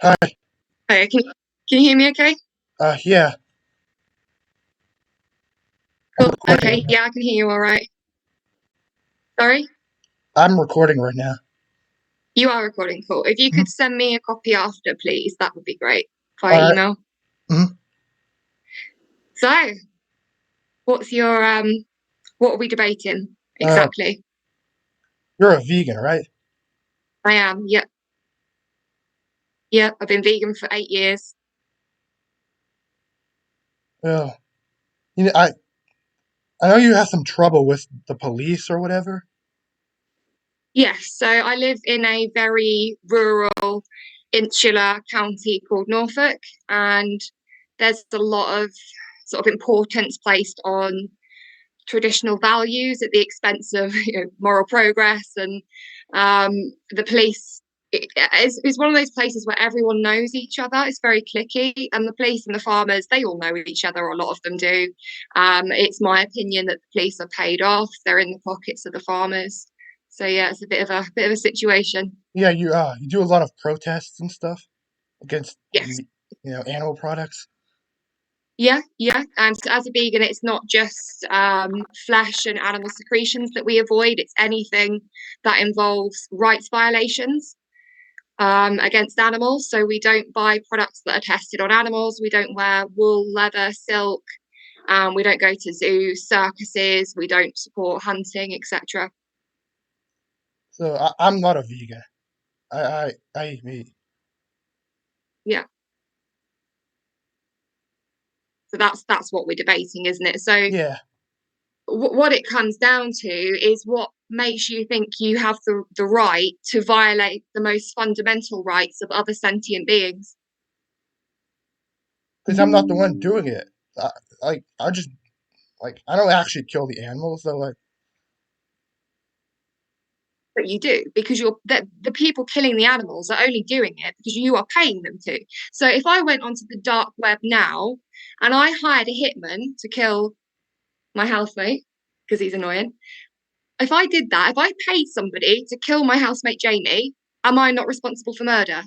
Hi. Okay, can you hear me okay? Yeah, I'm Cool. recording right Okay, now. yeah, I can hear you all right. Sorry? I'm recording right now. You are recording, cool. If you Mhm. could send me a copy after, please, that would be great. Via All right. email. Mhm. So, what's your what are we debating Uh, exactly? you're a vegan, right? I am, yep, yep, I've been vegan for 8 years. Well, you know, I know you have some trouble with the police or whatever. Yes, so I live in a very rural, insular county called Norfolk, and there's a lot of sort of importance placed on traditional values at the expense of moral progress and the police is one of those places where everyone knows each other. It's very cliquey, and the police and the farmers, they all know each other. A lot of them do. It's my opinion that the police are paid off. They're in the pockets of the farmers. So yeah, it's a bit of a situation. Yeah, you do a lot of protests and stuff against Yes. animal products. Yeah, yeah. And as a vegan, it's not just flesh and animal secretions that we avoid. It's anything that involves rights violations against animals. So we don't buy products that are tested on animals. We don't wear wool, leather, silk. We don't go to zoos, circuses. We don't support hunting, etc. So I'm not a vegan. I eat meat. Yeah. So that's what we're debating, isn't it? So Yeah, what it comes down to is what makes you think you have the right to violate the most fundamental rights of other sentient beings. because I'm not the one doing it. I, I just I don't actually kill the animals though. But you do, because the people killing the animals are only doing it because you are paying them to. So if I went onto the dark web now and I hired a hitman to kill my housemate because he's annoying, if I did that, if I paid somebody to kill my housemate Jamie, am I not responsible for murder?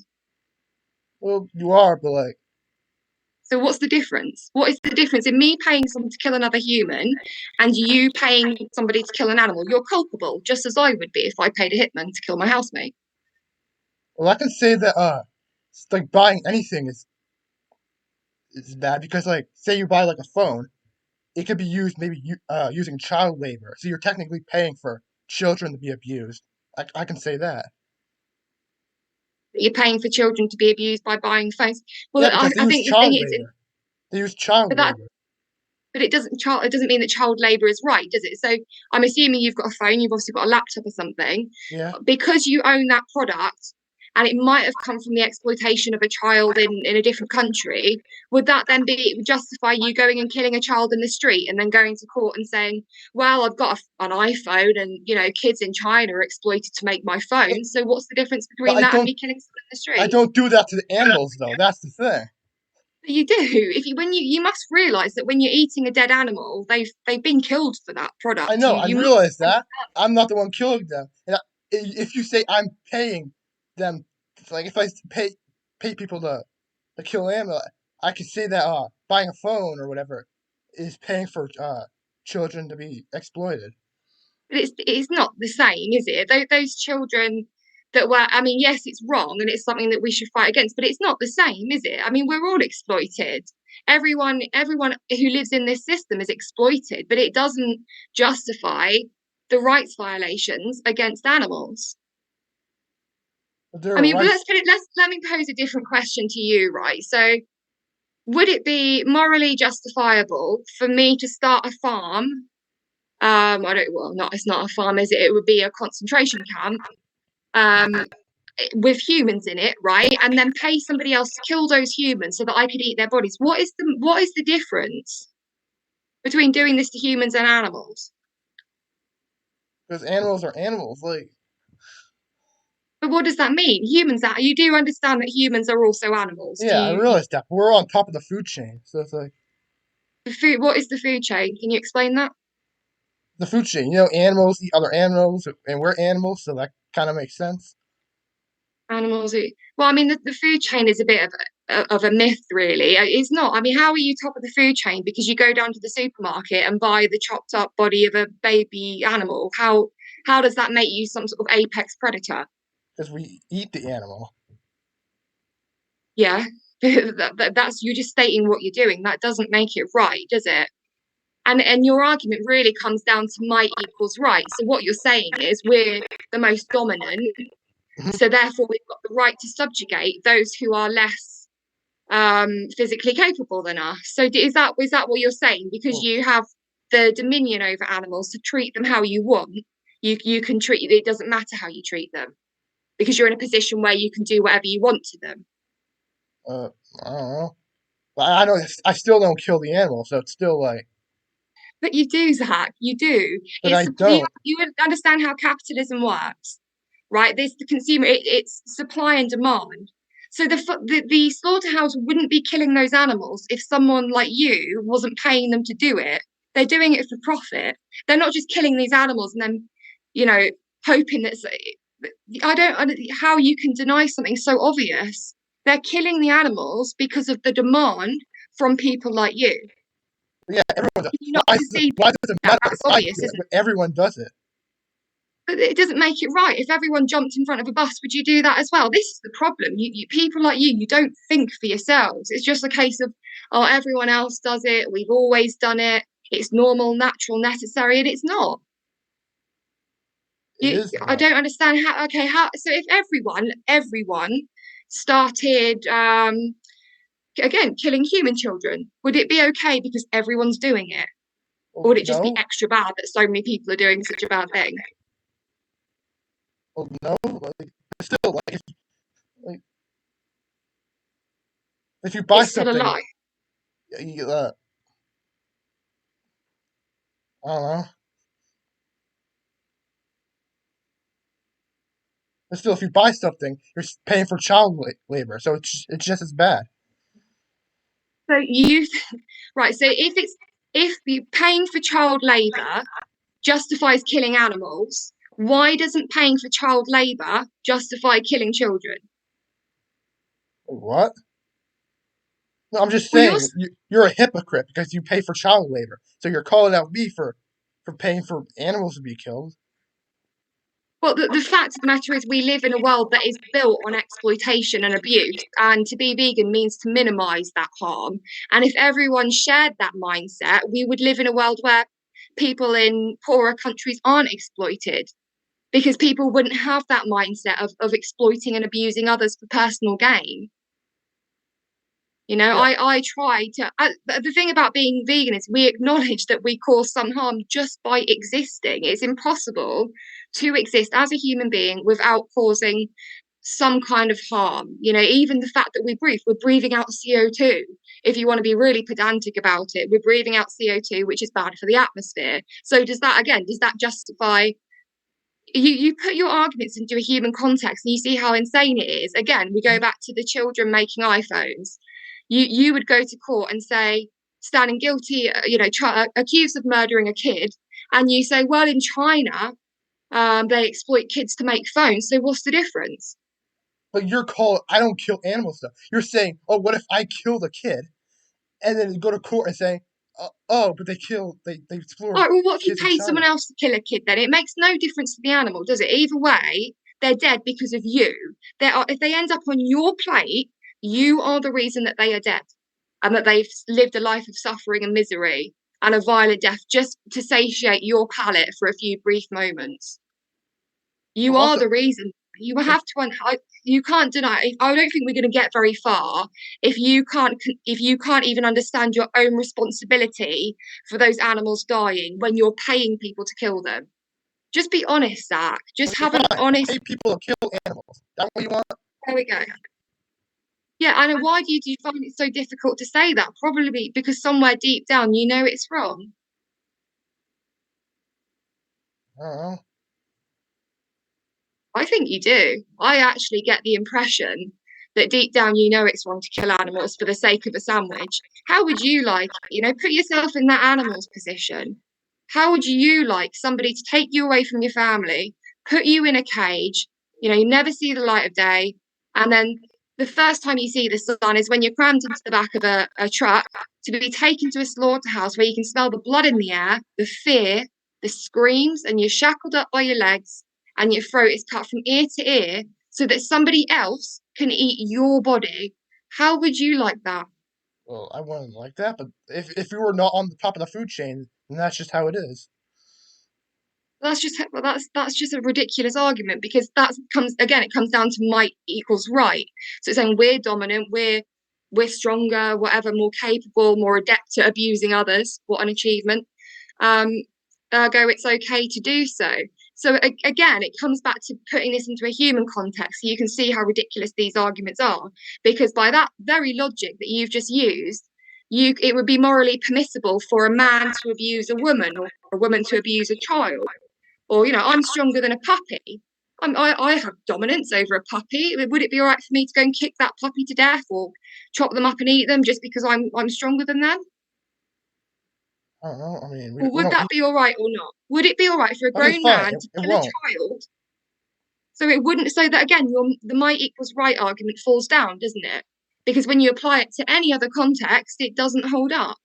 Well, you are, but So what's the difference? What is the difference in me paying someone to kill another human and you paying somebody to kill an animal? You're culpable, just as I would be if I paid a hitman to kill my housemate. well, I can say that it's like buying anything is bad because say you buy like a phone, it could be used maybe using child labor, so you're technically paying for children to be abused. I can say that. You're paying for children to be abused by buying phones. Well, Yeah, I, because they I use think the thing child is, labor. They use child but that labor. but it doesn't mean that child labour is right, does it? So I'm assuming you've got a phone, you've obviously got a laptop or something, Yeah. because you own that product, and it might have come from the exploitation of a child in a different country. Would that then be justify you going and killing a child in the street and then going to court and saying, "Well, I've got an iPhone, and kids in China are exploited to make my But, phone. So what's the difference but between that and me killing someone in the I street?" don't do that to the animals though. That's the thing. You do. If you when you must realise that when you're eating a dead animal, they've been killed for that I product. know. You I you must realize understand. that. I'm not the one killing them. If you say I'm paying them, it's like if I pay people to kill animals, I could say that buying a phone or whatever is paying for children to be exploited. But it's not the same, is it? Those children that were, I mean, yes, it's wrong and it's something that we should fight against, but it's not the same, is it? I mean, we're all exploited. Everyone who lives in this system is exploited, but it doesn't justify the rights violations against animals. But there I are mean, but rights. let me pose a different question to you, right? So would it be morally justifiable for me to start a farm? I don't, well, not, it's not a farm, is it? It would be a concentration camp, um, with humans in it, right? And then pay somebody else to kill those humans so that I could eat their bodies. What is the difference between doing this to humans and animals? Because animals are animals. But what does that mean? Humans are, you do understand that humans are also animals. Do Yeah, I you, realize that. But we're on top of the food chain, so it's like the food, what is the food chain? Can you explain that? the food chain. Animals eat other animals, and we're animals, so that kind of makes sense. Animals who, well, I mean, the food chain is a bit of a myth, really. It's not. I mean, how are you top of the food chain because you go down to the supermarket and buy the chopped up body of a baby animal? How does that make you some sort of apex predator? because we eat the animal. Yeah, that's you're just stating what you're doing. That doesn't make it right, does it? And your argument really comes down to might equals right. So what you're saying is we're the most dominant, Mhm. so therefore we've got the right to subjugate those who are less physically capable than us. So is that what you're saying? Because Well, you have the dominion over animals to treat them how you want, you can treat it doesn't matter how you treat them because you're in a position where you can do whatever you want to them. uh, I don't know. But I know I still don't kill the animal, so it's still like, But you do, Zach. You do. but I You don't. you understand how capitalism works, right? This the consumer. It's supply and demand. So the slaughterhouse wouldn't be killing those animals if someone like you wasn't paying them to do it. They're doing it for profit. They're not just killing these animals and then, you know, hoping that I don't how you can deny something so obvious. They're killing the animals because of the demand from people like you. Yeah, everyone does. Can you not concede Why does it that? matter if That's I obvious, do it isn't when it? everyone does it? But it doesn't make it right. If everyone jumped in front of a bus, would you do that as well? This is the problem. People like you don't think for yourselves. It's just a case of, oh, everyone else does it. We've always done it. It's normal, natural, necessary, and it's not. It is I not. don't understand how. Okay, how? So if everyone started again killing human children, would it be okay because everyone's doing it, or Well, would it just be no. extra bad that so many people are doing such a bad thing? Well, no. Like, still, like, if you buy It's still a something, lie. you, I don't know. But still, if you buy something, you're paying for child labor, so it's just as bad. So you right. So if you paying for child labour justifies killing animals, why doesn't paying for child labour justify killing children? What? No, I'm just Well, you're saying you're a hypocrite because you pay for child labor. So you're calling out me for paying for animals to be killed. well. The fact of the matter is, we live in a world that is built on exploitation and abuse, and to be vegan means to minimise that harm. And if everyone shared that mindset, we would live in a world where people in poorer countries aren't exploited because people wouldn't have that mindset of exploiting and abusing others for personal gain. You know, Yeah, I try to. The thing about being vegan is we acknowledge that we cause some harm just by existing. It's impossible to exist as a human being without causing some kind of harm. You know, even the fact that we're breathing out CO2. If you want to be really pedantic about it, we're breathing out CO2, which is bad for the atmosphere. So does that justify you put your arguments into a human context and you see how insane it is. Again, we go back to the children making iPhones. You would go to court and say, standing guilty, accused of murdering a kid, and you say, well, in China, they exploit kids to make phones. So what's the difference? but you're calling. I don't kill animals though. You're saying, oh, what if I kill the kid, and then you go to court and say, oh, but they All explore right, well, what if you kids in paid someone China. else to kill a kid then? It makes no difference to the animal, does it? Either way, they're dead because of you. If they end up on your plate, you are the reason that they are dead and that they've lived a life of suffering and misery and a violent death just to satiate your palate for a few brief moments. You Well, are also, the reason. You if have to. You can't deny. I don't think we're going to get very far if you can't even understand your own responsibility for those animals dying when you're paying people to kill them. Just be honest, Zach. Just okay, have an fine, honest. pay people to kill animals. That what you want? There we go. Yeah, I know. Why do you find it so difficult to say that? Probably because somewhere deep down you know it's wrong. I don't know. I think you do. I actually get the impression that deep down you know it's wrong to kill animals for the sake of a sandwich. How would you like, put yourself in that animal's position? How would you like somebody to take you away from your family, put you in a cage, you never see the light of day, And then the first time you see the sun is when you're crammed into the back of a truck to be taken to a slaughterhouse where you can smell the blood in the air, the fear, the screams, and you're shackled up by your legs and your throat is cut from ear to ear so that somebody else can eat your body. How would you like that? Well, I wouldn't like that, but if we were not on the top of the food chain, then that's just how it is. That's just a ridiculous argument because it comes down to might equals right. So it's saying we're dominant, we're stronger, whatever, more capable, more adept at abusing others. What an achievement. Um, Ergo, it's okay to do so. So again, it comes back to putting this into a human context so you can see how ridiculous these arguments are. Because by that very logic that you've just used, it would be morally permissible for a man to abuse a woman or a woman to abuse a child. Or, I'm stronger than a puppy. I have dominance over a puppy. Would it be all right for me to go and kick that puppy to death or chop them up and eat them just because I'm stronger than them? I don't know. I mean, Or we would don't that eat. be all right or not? Would it be all right for a I mean, grown fine. man to It kill a won't. child? So it wouldn't. So that again, the might equals right argument falls down, doesn't it? Because when you apply it to any other context, it doesn't hold up.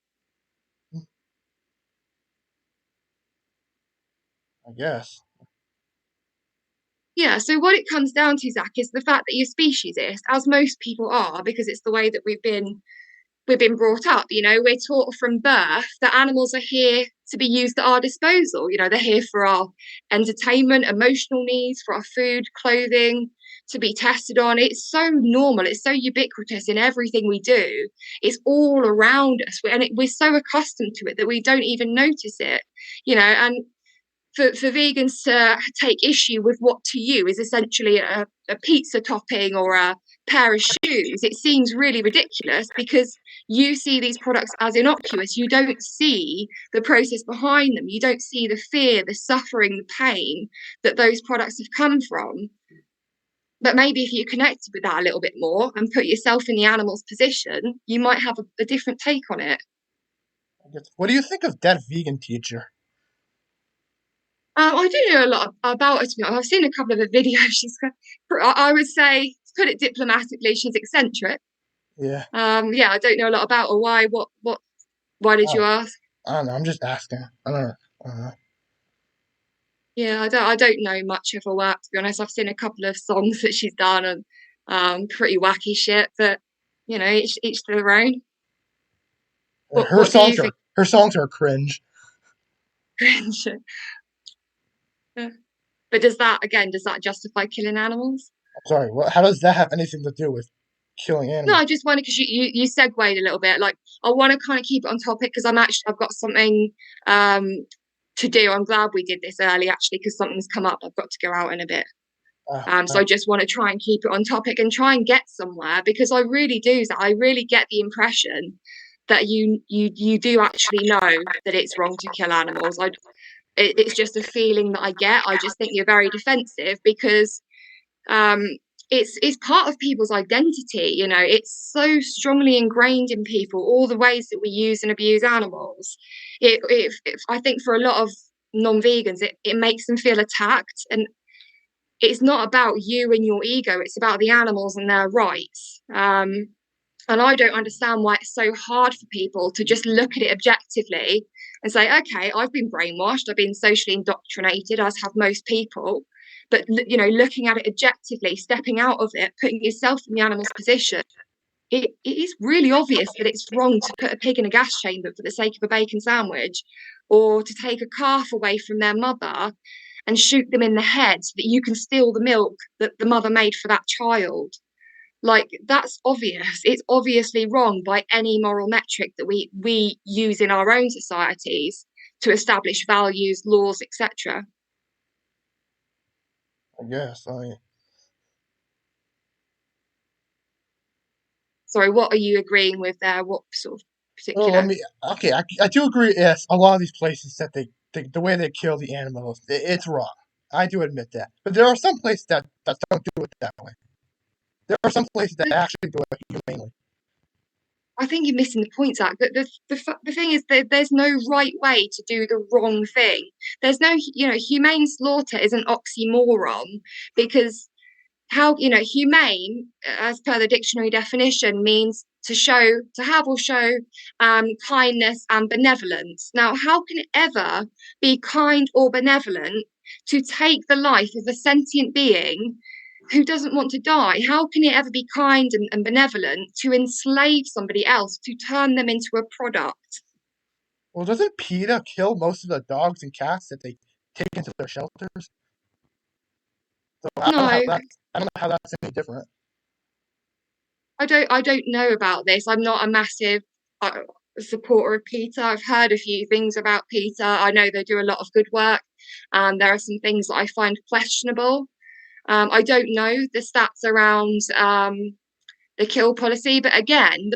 I guess. Yeah, so what it comes down to, Zach, is the fact that you're speciesist, as most people are, because it's the way that we've been brought up. We're taught from birth that animals are here to be used at our disposal. They're here for our entertainment, emotional needs, for our food, clothing, to be tested on. It's so normal, it's so ubiquitous in everything we do. It's all around us, and we're so accustomed to it that we don't even notice it. And for vegans to take issue with what to you is essentially a pizza topping or a pair of shoes, it seems really ridiculous because you see these products as innocuous. You don't see the process behind them. You don't see the fear, the suffering, the pain that those products have come from. But maybe if you connected with that a little bit more and put yourself in the animal's position, you might have a different take on it. I guess. What do you think of that vegan teacher? I don't know a lot about her, to be honest. I've seen a couple of her videos. I would say, to put it diplomatically, she's eccentric. Yeah. Yeah, I don't know a lot about her. Why? Why did you Oh, ask? I don't know. I'm just asking. I don't know. I don't know. Yeah, I don't know much of her work, to be honest. I've seen a couple of songs that she's done and pretty wacky shit, but each to their own. Her What do you songs think? are her songs are cringe. Cringe? But does that justify killing animals? I'm sorry. What? How does that have anything to do with killing No, animals? I just wondered because you segued a little bit. Like, I want to kind of keep it on topic because I've got something um to do. I'm glad we did this early actually because something's come up. I've got to go out in a bit. Uh, So uh, I just want to try and keep it on topic and try and get somewhere because I really do. I really get the impression that you do actually know that it's wrong to kill animals. It's just a feeling that I get. I just think you're very defensive because um, it's part of people's identity. It's so strongly ingrained in people, all the ways that we use and abuse animals. I think for a lot of non-vegans, it makes them feel attacked, and it's not about you and your ego, it's about the animals and their rights. And I don't understand why it's so hard for people to just look at it objectively and say, okay, I've been brainwashed, I've been socially indoctrinated, as have most people. But looking at it objectively, stepping out of it, putting yourself in the animal's position, it is really obvious that it's wrong to put a pig in a gas chamber for the sake of a bacon sandwich, or to take a calf away from their mother and shoot them in the head so that you can steal the milk that the mother made for that child. Like, that's obvious. It's obviously wrong by any moral metric that we use in our own societies to establish values, laws, etc. I guess. I mean, Sorry, what are you agreeing with there? What sort of well, I particular? mean, okay, I do agree. Yes, a lot of these places that the way they kill the animals, it's wrong. I do admit that. But there are some places that don't do it that way. There are some places that actually do it humanely. I think you're missing the point, Zach. The thing is that there's no right way to do the wrong thing. There's no, humane slaughter is an oxymoron because how, humane, as per the dictionary definition, means to have or show kindness and benevolence. Now, how can it ever be kind or benevolent to take the life of a sentient being who doesn't want to die? How can it ever be kind and benevolent to enslave somebody else, to turn them into a product? Well, doesn't PETA kill most of the dogs and cats that they take into their shelters? So No, I don't know how that's any different. I don't know about this. I'm not a massive supporter of PETA. I've heard a few things about PETA. I know they do a lot of good work. There are some things that I find questionable. I don't know the stats around the kill policy. But again,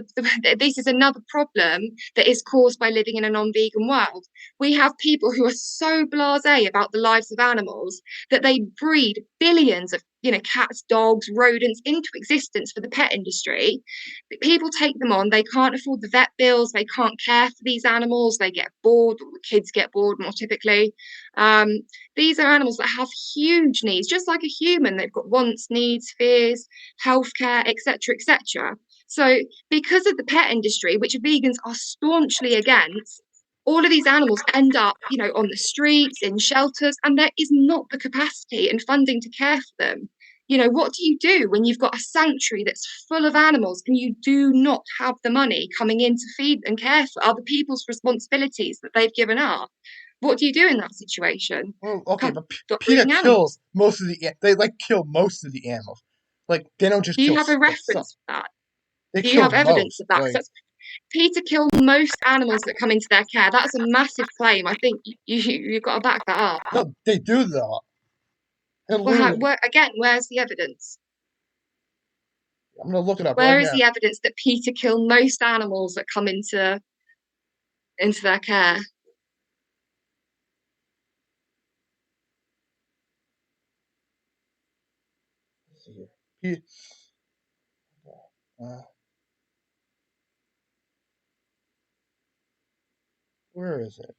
this is another problem that is caused by living in a non-vegan world. We have people who are so blasé about the lives of animals that they breed billions of cats, dogs, rodents into existence for the pet industry. People take them on, they can't afford the vet bills, they can't care for these animals, they get bored, or the kids get bored more typically. um, these are animals that have huge needs, just like a human. They've got wants, needs, fears, healthcare, etc., etc. So, because of the pet industry, which vegans are staunchly against, all of these animals end up, on the streets, in shelters, and there is not the capacity and funding to care for them. What do you do when you've got a sanctuary that's full of animals and you do not have the money coming in to feed and care for other people's responsibilities that they've given up? What do you do in that situation? Well, okay, Can't but stop PETA breeding kill animals. most of they like kill most of the animals. Like they don't just Do you kill have a like some. reference for that? They Do you kill have evidence most. of that? Like Because PETA kill most animals that come into their care. That's a massive claim. I think you've got to back that up. no, they do though. And Well, literally, again, where's the evidence? I'm gonna look it up right Where is now. the evidence that PETA kill most animals that come into their care? Let's see here. Pe- uh, where is it?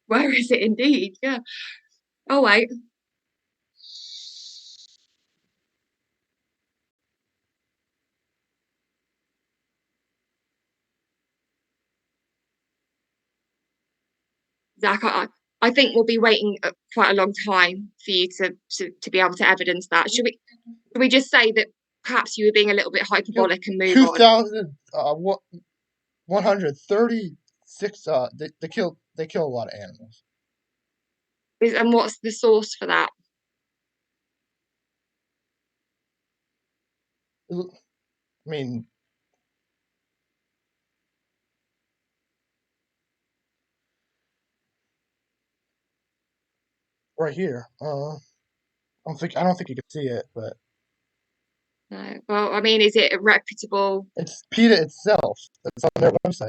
Where is it indeed? Yeah. Oh wait. Zach, I think we'll be waiting quite a long time for you to be able to evidence that. Should we just say that perhaps you were being a little bit Killed hyperbolic and move on? 2,000 136. They kill a lot of animals. And what's the source for that? I mean, right here. I don't think you can see it, but No. Well, I mean, is it a reputable? it's PETA itself. It's on their website.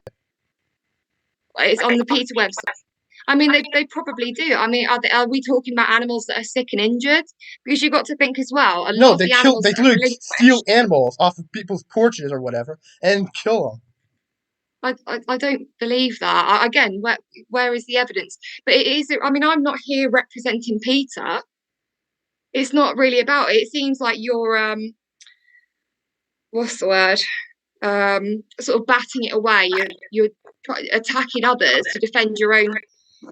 It's on the PETA website. I mean, they probably do. I mean, are we talking about animals that are sick and injured? Because you've got to think as well, a lot No, of the animals they that are literally steal relinquished. animals off of people's porches or whatever and kill them. I don't believe that. Again, where is the evidence? But it is. I mean, I'm not here representing PETA. It's not really about it. It seems like you're what's the word? Sort of batting it away. You're attacking others to defend your own.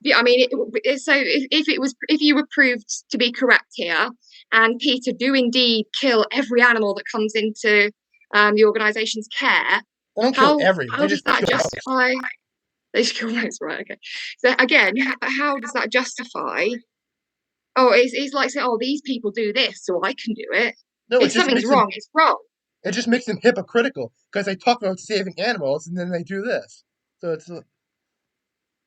Yeah, I mean, so if you were proved to be correct here, and PETA do indeed kill every animal that comes into the organisation's care, They don't kill how every. They how does just that kill most. justify? They just kill most, right? Okay. So again, how does that justify? Oh, it's like saying, oh, these people do this, so I can do it. No, If something's wrong, it's wrong. it just makes them hypocritical because they talk about saving animals and then they do this. So it's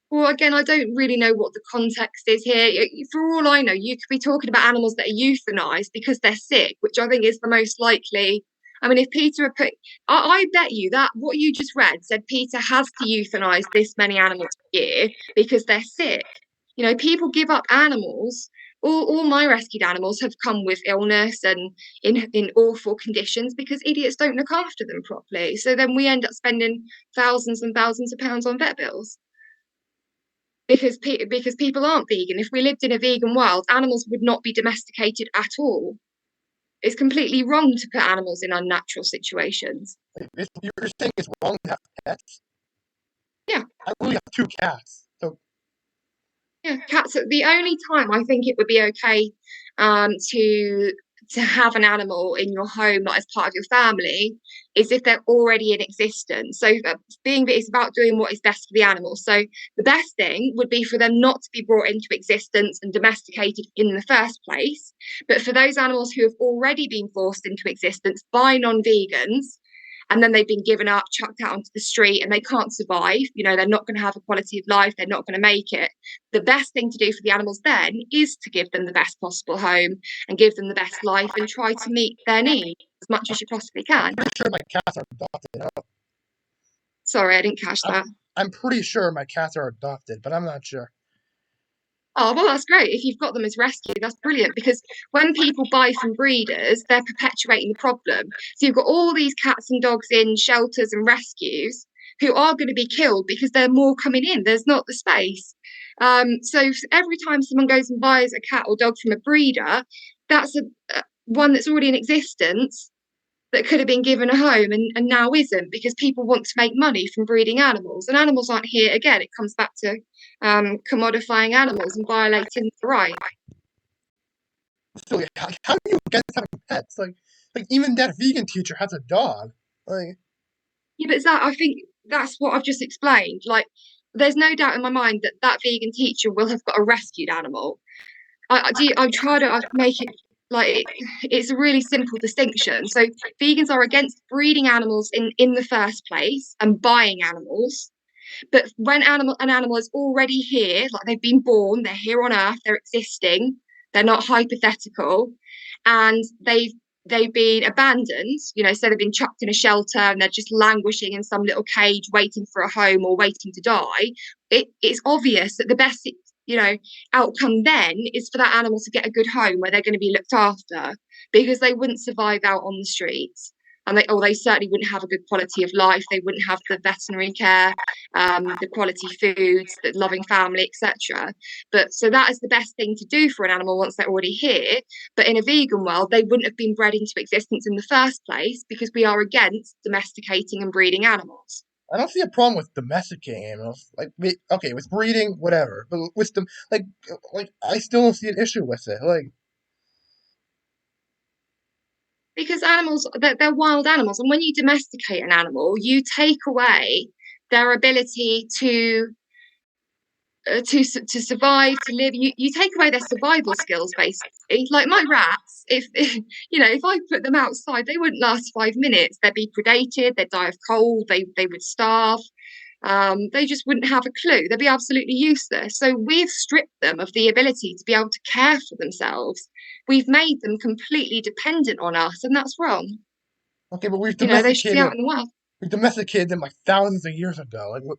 Well, again, I don't really know what the context is here. For all I know, you could be talking about animals that are euthanized because they're sick, which I think is the most likely. I mean, if PETA are put, I bet you that what you just read said PETA has to euthanize this many animals a year because they're sick. People give up animals. All my rescued animals have come with illness and in awful conditions because idiots don't look after them properly. So then we end up spending thousands and thousands of pounds on vet bills because people aren't vegan. If we lived in a vegan world, animals would not be domesticated at all. It's completely wrong to put animals in unnatural situations. You're saying it's wrong to have pets? Yeah, I only have two cats, so yeah. Cats are the only time I think it would be okay to have an animal in your home, not as part of your family, is if they're already in existence. So being that it's about doing what is best for the animal. So the best thing would be for them not to be brought into existence and domesticated in the first place. But for those animals who have already been forced into existence by non-vegans, and then they've been given up, chucked out onto the street, and they can't survive, they're not going to have a quality of life, they're not going to make it. The best thing to do for the animals then is to give them the best possible home and give them the best life and try to meet their needs as much as you possibly I'm can. pretty sure my cats are adopted. Sorry, I didn't catch I'm, that. I'm pretty sure my cats are adopted, but I'm not sure. Oh, well, that's great. If you've got them as rescue, that's brilliant because when people buy from breeders, they're perpetuating the problem. So you've got all these cats and dogs in shelters and rescues who are going to be killed because there are more coming in. There's not the space. So every time someone goes and buys a cat or dog from a breeder, that's one that's already in existence that could have been given a home and now isn't because people want to make money from breeding animals. And animals aren't here again. It comes back to commodifying animals and violating the right. So how are you against having pets? Like even that vegan teacher has a dog. Like Yeah, but I think that's what I've just explained. Like, there's no doubt in my mind that that vegan teacher will have got a rescued animal. I try to make it like it's a really simple distinction. So vegans are against breeding animals in the first place and buying animals. But when an animal is already here, like they've been born, they're here on Earth, they're existing, they're not hypothetical, and they've been abandoned, so they've been chucked in a shelter and they're just languishing in some little cage waiting for a home or waiting to die. It's obvious that the best outcome then is for that animal to get a good home where they're going to be looked after because they wouldn't survive out on the streets and they certainly wouldn't have a good quality of life. They wouldn't have the veterinary care, the quality foods, the loving family, etc. But so that is the best thing to do for an animal once they're already here. But in a vegan world, they wouldn't have been bred into existence in the first place because we are against domesticating and breeding animals. I don't see a problem with domesticating animals. Okay, with breeding, whatever, but with them, like I still don't see an issue with it. Like Because animals, they're wild animals, and when you domesticate an animal, you take away their ability to survive, to live. You take away their survival skills, basically. Like my rats, if I put them outside, they wouldn't last 5 minutes. They'd be predated, they'd die of cold, they would starve. They just wouldn't have a clue. They'd be absolutely useless. So we've stripped them of the ability to be able to care for themselves. We've made them completely dependent on us, and that's wrong. okay, but They should be out in the wild. we domesticated them like thousands of years ago. Like what?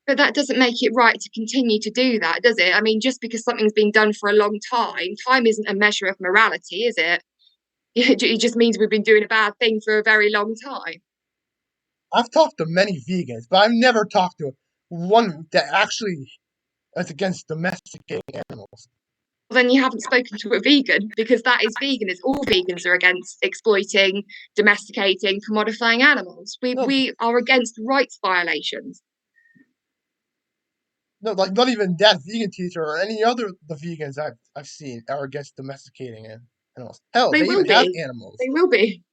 But that doesn't make it right to continue to do that, does it? I mean, just because something's been done for a long time isn't a measure of morality, is it? It just means we've been doing a bad thing for a very long time. I've talked to many vegans, but I've never talked to one that actually is against domesticating animals. Well, then you haven't spoken to a vegan because that is vegan. Is all vegans are against exploiting, domesticating, commodifying animals. We No, we are against rights violations. no, like not even that vegan teacher or any other the vegans I've seen are against domesticating animals. Hell, They they will even have be. animals. They will be.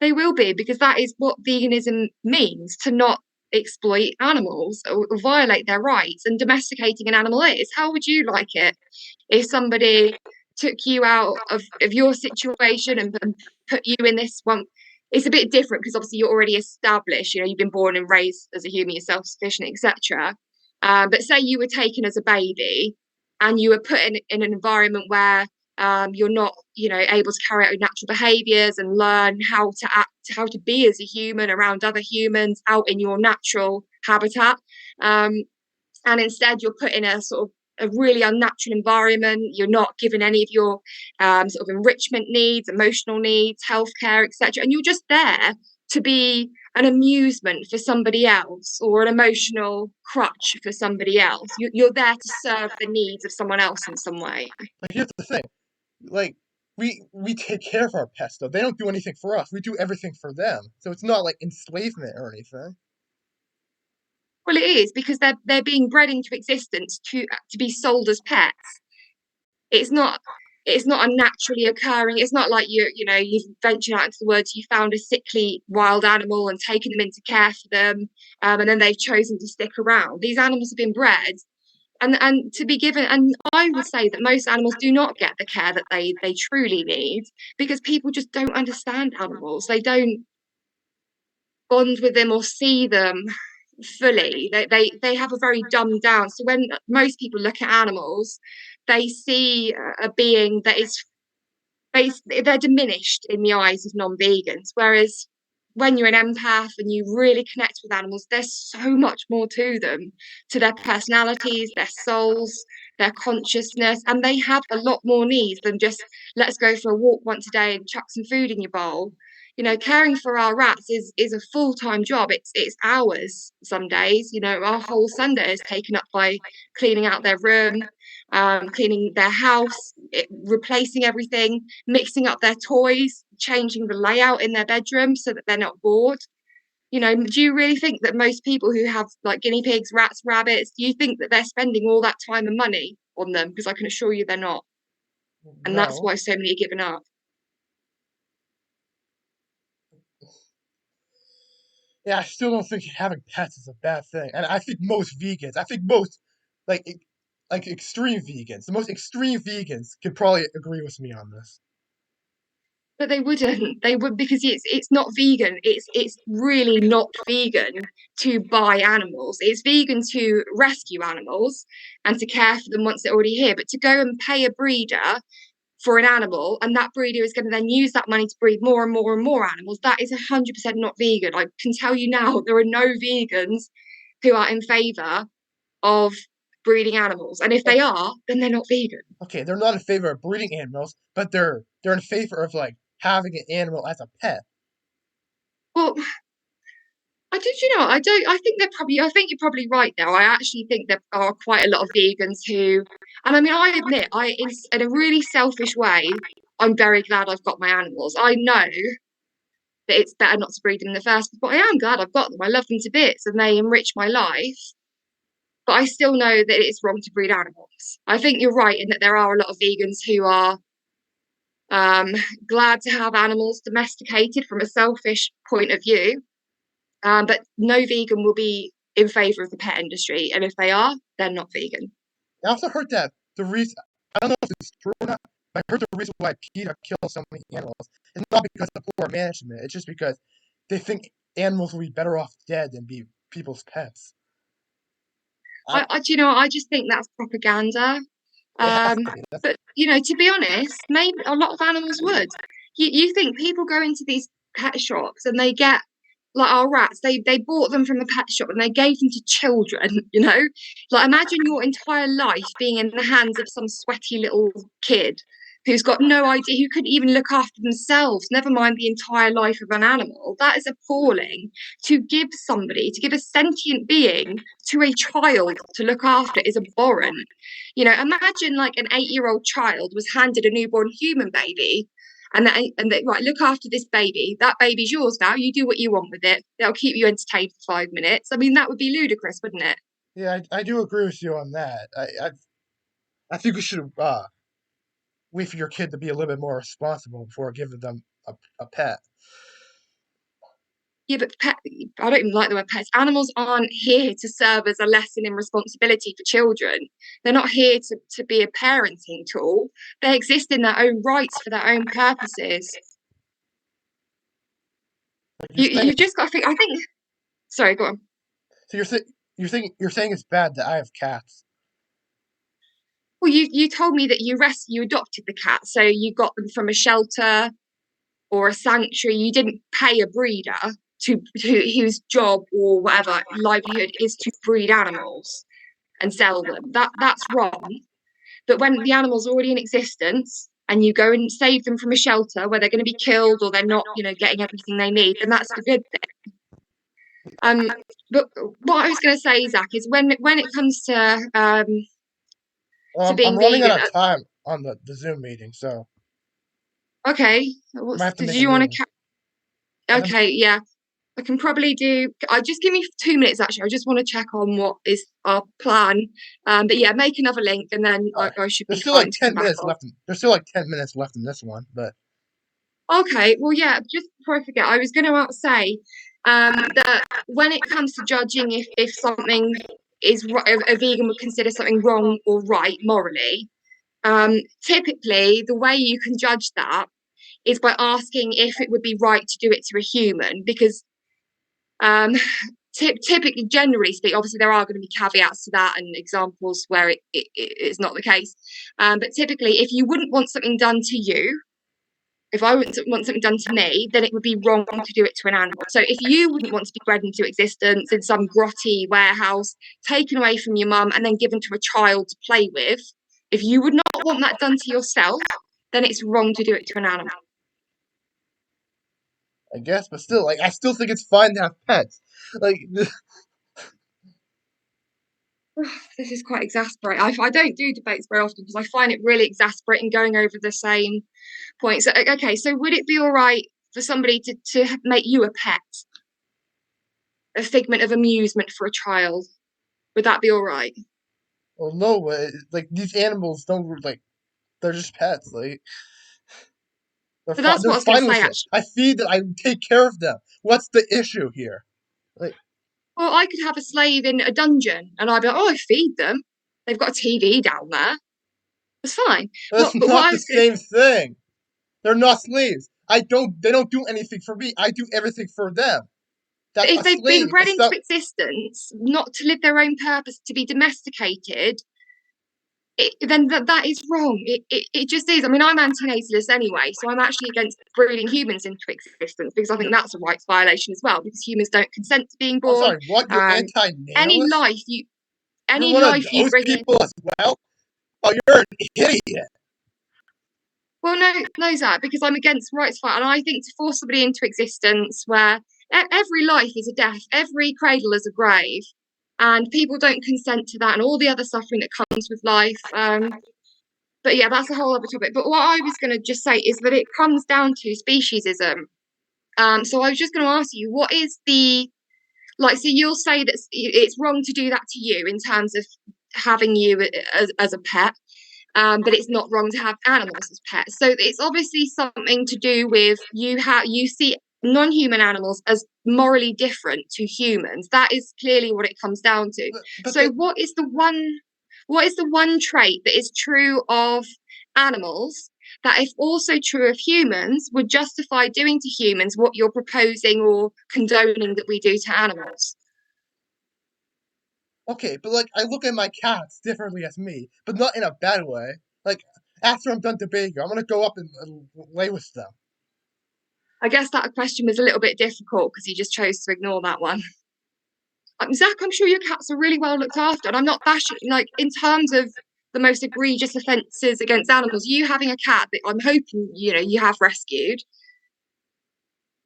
They will be because that is what veganism means to not exploit animals or violate their rights. And domesticating an animal is. How would you like it if somebody took you out of your situation and put you in this one? It's a bit different because obviously you're already established. You've been born and raised as a human, you're self-sufficient, etc. But say you were taken as a baby and you were put in an environment where you're not able to carry out your natural behaviors and learn how to act, how to be as a human around other humans out in your natural habitat, and instead you're put in a sort of a really unnatural environment. You're not given any of your sort of enrichment needs, emotional needs, healthcare, etc., and you're just there to be an amusement for somebody else or an emotional crutch for somebody else. You're there to serve the needs of someone else in some way. Like here's the thing, like we take care of our pets though. They don't do anything for us. We do everything for them. So it's not like enslavement or anything. Well, it is because they're being bred into existence to be sold as pets. It's not it's not a naturally occurring. It's not like you've ventured out into the woods, you found a sickly wild animal and taken them into care for them, and then they've chosen to stick around. These animals have been bred and to be given, and I would say that most animals do not get the care that they truly need because people just don't understand animals. They don't bond with them or see them fully. They have a very dumbed down. So when most people look at animals, they see a being that is they're diminished in the eyes of non-vegans. Whereas when you're an empath and you really connect with animals, there's so much more to them, to their personalities, their souls, their consciousness, and they have a lot more needs than just let's go for a walk once a day and chuck some food in your bowl. Caring for our rats is a full-time job. It's hours some days. Our whole Sunday is taken up by cleaning out their room, cleaning their house, replacing everything, mixing up their toys, changing the layout in their bedroom so that they're not bored. Do you really think that most people who have like guinea pigs, rats, rabbits, do you think that they're spending all that time and money on them? Because I can assure you they're not. And that's No. why so many are giving up. Yeah, I still don't think having pets is a bad thing. And I think most like like extreme vegans, the most extreme vegans could probably agree with me on this. But they wouldn't. They would because it's not vegan. It's really not vegan to buy animals. It's vegan to rescue animals and to care for them once they're already here. But to go and pay a breeder for an animal and that breeder is going to then use that money to breed more and more and more animals, that is 100% not vegan. I can tell you now, there are no vegans who are in favor of breeding animals. And if they are, then they're not vegan. Okay, they're not in favor of breeding animals, but they're in favor of like having an animal as a pet. Well, I did, I don't, I think I think you're probably right there. I actually think there are quite a lot of vegans who, and I mean, I admit, in a really selfish way, I'm very glad I've got my animals. I know that it's better not to breed them in the first place, but I am glad I've got them. I love them to bits and they enrich my life. But I still know that it's wrong to breed animals. I think you're right in that there are a lot of vegans who are um, glad to have animals domesticated from a selfish point of view. But no vegan will be in favor of the pet industry. And if they are, they're not vegan. I also heard that the reason I don't know if it's true or not, but I heard the reason why PETA kills so many animals is not because of poor management. It's just because they think animals will be better off dead than be people's pets. I, I just think that's propaganda. it has Um, to be. but to be honest, maybe a lot of animals would. You think people go into these pet shops and they get like our rats, they bought them from the pet shop and they gave them to children, Like imagine your entire life being in the hands of some sweaty little kid who's got no idea, who couldn't even look after themselves, never mind the entire life of an animal. That is appalling. To give a sentient being to a child to look after is abhorrent. Imagine like an 8-year-old child was handed a newborn human baby and they right, look after this baby. That baby's yours now. You do what you want with it. They'll keep you entertained for 5 minutes. I mean, that would be ludicrous, wouldn't it? Yeah, I do agree with you on that. I think we should wait for your kid to be a little bit more responsible before giving them a pet. Yeah, but I don't even like the word pets. Animals aren't here to serve as a lesson in responsibility for children. They're not here to be a parenting tool. They exist in their own rights for their own purposes. Like you're saying, You've just got to think. I think. Sorry, go on. so you're saying it's bad that I have cats. Well, you told me that you adopted the cat, so you got them from a shelter or a sanctuary. You didn't pay a breeder whose job or whatever livelihood is to breed animals and sell them. That's wrong. But when the animal's already in existence and you go and save them from a shelter where they're going to be killed or they're not, getting everything they need, then that's a good thing. But what I was going to say, Zach, is when it comes to I'm being running out vegan, of time on the Zoom meeting, so Okay. I might have to Did make a you new want one. to? I don't. Okay, yeah. I can probably do. Just give me 2 minutes. Actually, I just want to check on what is our plan. But yeah, make another link, and then All right. I should be There's still fine like to come 10 back minutes on. left. There's still like 10 minutes left in this one, but Okay, well, yeah, just before I forget, I was going to say that when it comes to judging if something is a vegan would consider something wrong or right morally, typically the way you can judge that is by asking if it would be right to do it to a human, because um, typically, generally speaking, obviously there are going to be caveats to that and examples where it's not the case. But typically, if you wouldn't want something done to you, if I wouldn't want something done to me, then it would be wrong to do it to an animal. So if you wouldn't want to be bred into existence in some grotty warehouse, taken away from your mum and then given to a child to play with, if you would not want that done to yourself, then it's wrong to do it to an animal. I guess, but still, like, I still think it's fine to have pets. Like, This is quite exasperating. I don't do debates very often because I find it really exasperating going over the same points. So, okay, so would it be all right for somebody to make you a pet, a figment of amusement for a child? Would that be all right? well, no, like these animals don't like they're just pets. Like, they're So fine. that's They're what I was going to fine say, with it. actually. I feed them. I take care of them. What's the issue here? Like, Well, I could have a slave in a dungeon and I'd be like, oh, I feed them. They've got a TV down there. It's fine. that's But what not I the was going to same thing. They're not slaves. I don't. They don't do anything for me. I do everything for them. That's if a they've been slave. bred It's into not. existence, not to live their own purpose, to be domesticated, then that is wrong. It just is. I mean, I'm anti-natalist anyway, so I'm actually against breeding humans into existence because I think that's a rights violation as well, because humans don't consent to being I'm born. sorry. What? You're Um, any anti-natalist? life you You're any one of life you those bring in. people as well. Oh, you're an idiot. Well, no, Zach, because I'm against rights fight, and I think to force somebody into existence where every life is a death, every cradle is a grave, and people don't consent to that, and all the other suffering that comes with life. But yeah, that's a whole other topic. But what I was going to just say is that it comes down to speciesism. So I was just going to ask you, what is the like? So you'll say that it's wrong to do that to you in terms of having you as a pet, but it's not wrong to have animals as pets. So it's obviously something to do with you see non-human animals as morally different to humans. That is clearly what it comes down to. But So what is the one trait that is true of animals that if also true of humans would justify doing to humans what you're proposing or condoning that we do to animals? okay, but like I look at my cats differently as me, but not in a bad way. Like after I'm done debating, I'm gonna go up and lay with them. I guess that question was a little bit difficult because you just chose to ignore that one. Zach, I'm sure your cats are really well looked after, and I'm not bashing. Like in terms of the most egregious offences against animals, you having a cat that I'm hoping you have rescued,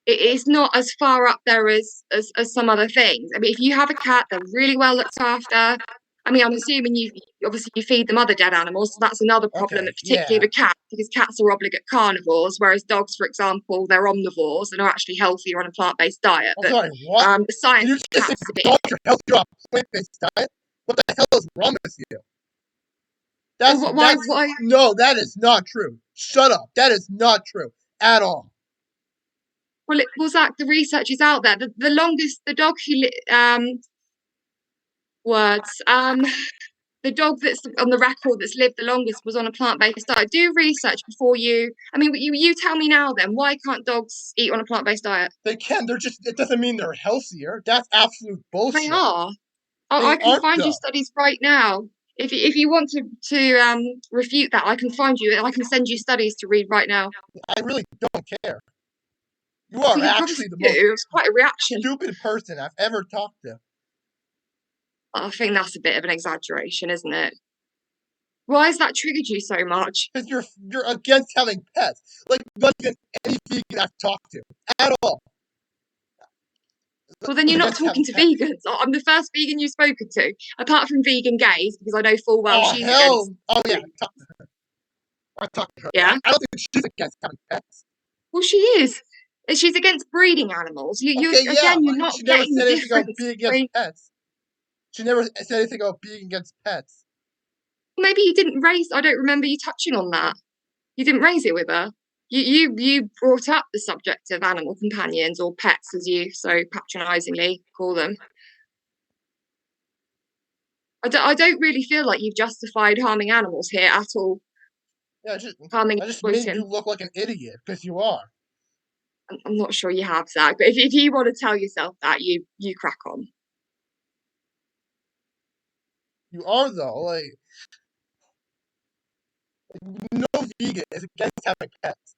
it is not as far up there as some other things. I mean, if you have a cat, they're really well looked after. I mean, I'm assuming you obviously you feed them other dead animals, so that's another problem, Okay, particularly yeah. with cats, because cats are obligate carnivores, whereas dogs, for example, they're omnivores and are actually healthier on a plant-based diet. I'm But sorry, what? the science Did you of just say cats is a bit dogs are healthy on a plant-based diet? What the hell is wrong with you? That's well, why that's why no, that is not true. Shut up. That is not true at all. well it was that the research is out there. The longest the dog who words the dog that's on the record that's lived the longest was on a plant-based diet. Do research before you. I mean, you tell me now. Then why can't dogs eat on a plant-based diet? They can. They're just. It doesn't mean they're healthier. That's absolute They bullshit. are. They I can aren't find you though. studies right now. If you want to refute that, I can find you. I can send you studies to read right now. I really don't care. You Well, are you probably actually do. the most It's quite a reaction. stupid person I've ever talked to. I think that's a bit of an exaggeration, isn't it? Why has that triggered you so much? Because you're against having pets. Like not against any vegan I've talked to at all. Well, then you're not Against talking having to pets. vegans. I'm the first vegan you've spoken to, apart from vegan gays, because I know full well Oh she's against. hell! Oh yeah. I'm talking to her. Yeah. I don't think she's against having pets. Well, she is. She's against breeding animals. Okay, yeah, You're but not she never getting the said anything about difference being between. against pets. She never said anything about being against pets. Maybe you didn't raise. I don't remember you touching on that. You didn't raise it with her. You brought up the subject of animal companions or pets, as you so patronisingly call them. I don't really feel like you've justified harming animals here at all. Yeah, Harming I and just made you exploiting. look like an idiot because you are. I'm not sure you have, Zach, but if you want to tell yourself that, you crack on. You are though. Like no vegan is against having pets.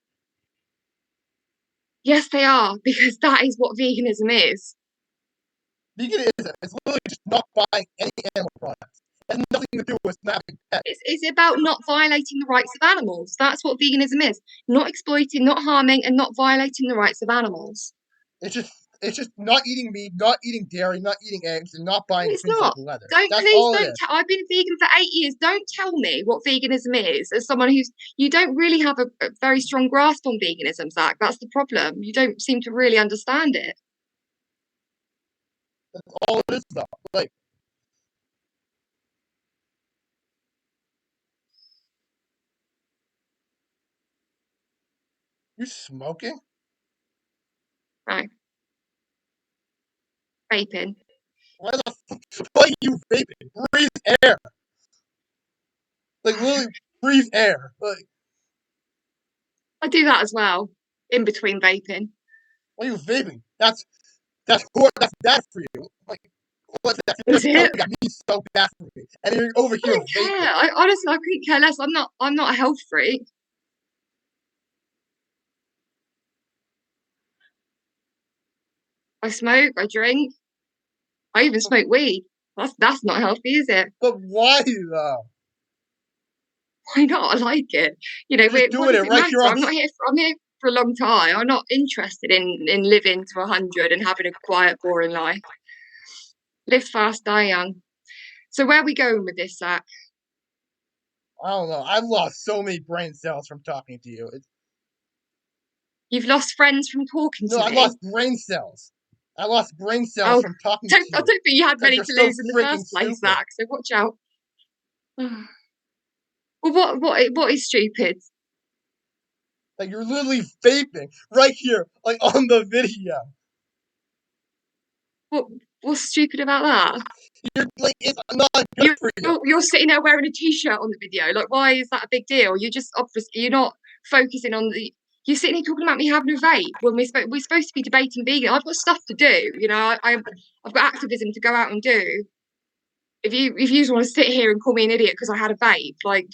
Yes, they are, because that is what veganism is. Veganism is literally just not buying any animal products. It has nothing to do with not having pets. It's about not violating the rights of animals. That's what veganism is. Not exploiting, not harming, and not violating the rights of animals. It's just not eating meat, not eating dairy, not eating eggs, and not buying It's things like not. leather. Don't That's please all it don't. is. I've been vegan for 8 years. Don't tell me what veganism is. As someone who's, you don't really have a very strong grasp on veganism, Zach. That's the problem. You don't seem to really understand it. That's all it is though. Like you smoking? Right, vaping. Why the fuck are you vaping? Breathe air. Like literally breathe air. Like I do that as well. In between vaping. why are you vaping? That's bad for you. Like what's that? You're Is telling it? me that means so bad for me. And you're over I here don't care. vaping. I honestly, I couldn't care less. I'm not a health freak. I smoke. I drink. I even smoke weed. That's not healthy, is it? But why though? Why not? I like it. You know, You're just what doing does it it right matter? here on I'm here for a long time. I'm not interested in living to 100 and having a quiet, boring life. Live fast, die young. So where are we going with this, Zach? I don't know. I've lost so many brain cells from talking to you. You've lost friends from talking No, to I me. lost brain cells. I lost brain cells Oh, from talking to I don't you think you had because many you're to so lose in the freaking first place, stupid. Zach. So watch out. Well, what is stupid? Like you're literally vaping right here, like on the video. What what's stupid about that? You're like it's not good You're for you. you're sitting there wearing a t-shirt on the video. Like, why is that a big deal? You're just obviously you're not focusing on the. You're sitting here talking about me having a vape when we're supposed to be debating vegan. I've got stuff to do. You know, I've got activism to go out and do. If you just want to sit here and call me an idiot because I had a vape, like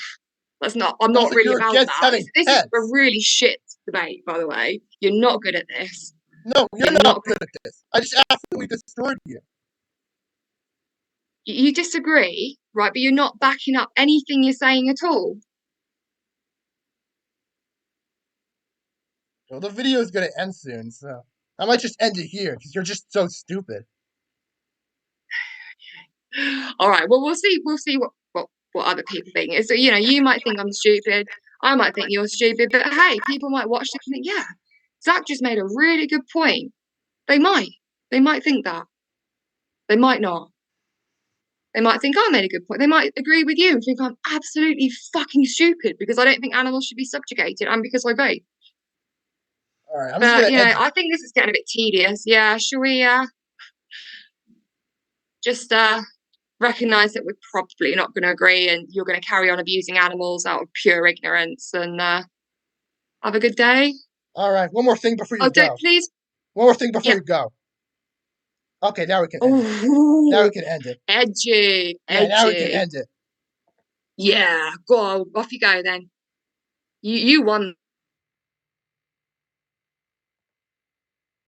that's not. I'm not Also, really you're about against that. having This is a pets. really shit debate, by the way. You're not good at this. No, you're You're not not. good at this. I just absolutely destroyed you. You disagree, right? But you're not backing up anything you're saying at all. Well, the video is gonna end soon, so I might just end it here because you're just so stupid. All right. Well, we'll see what other people think. So, you know, you might think I'm stupid. I might think you're stupid. But hey, people might watch this and think, yeah, Zach just made a really good point. They might. They might think that. They might not. They might think I made a good point. They might agree with you and think I'm absolutely fucking stupid because I don't think animals should be subjugated and because I vape. All right, I'm just But gonna you end know, it. I think this is getting a bit tedious. Yeah, shall we just recognize that we're probably not going to agree and you're going to carry on abusing animals out of pure ignorance and have a good day. All right, one more thing before you Oh, don't go. please. One more thing before Yeah. you go. Okay, now we can end it. Now we Oh, can end it. edgy, Yeah, now we can edgy. end it. Yeah, go on, off you go then. You won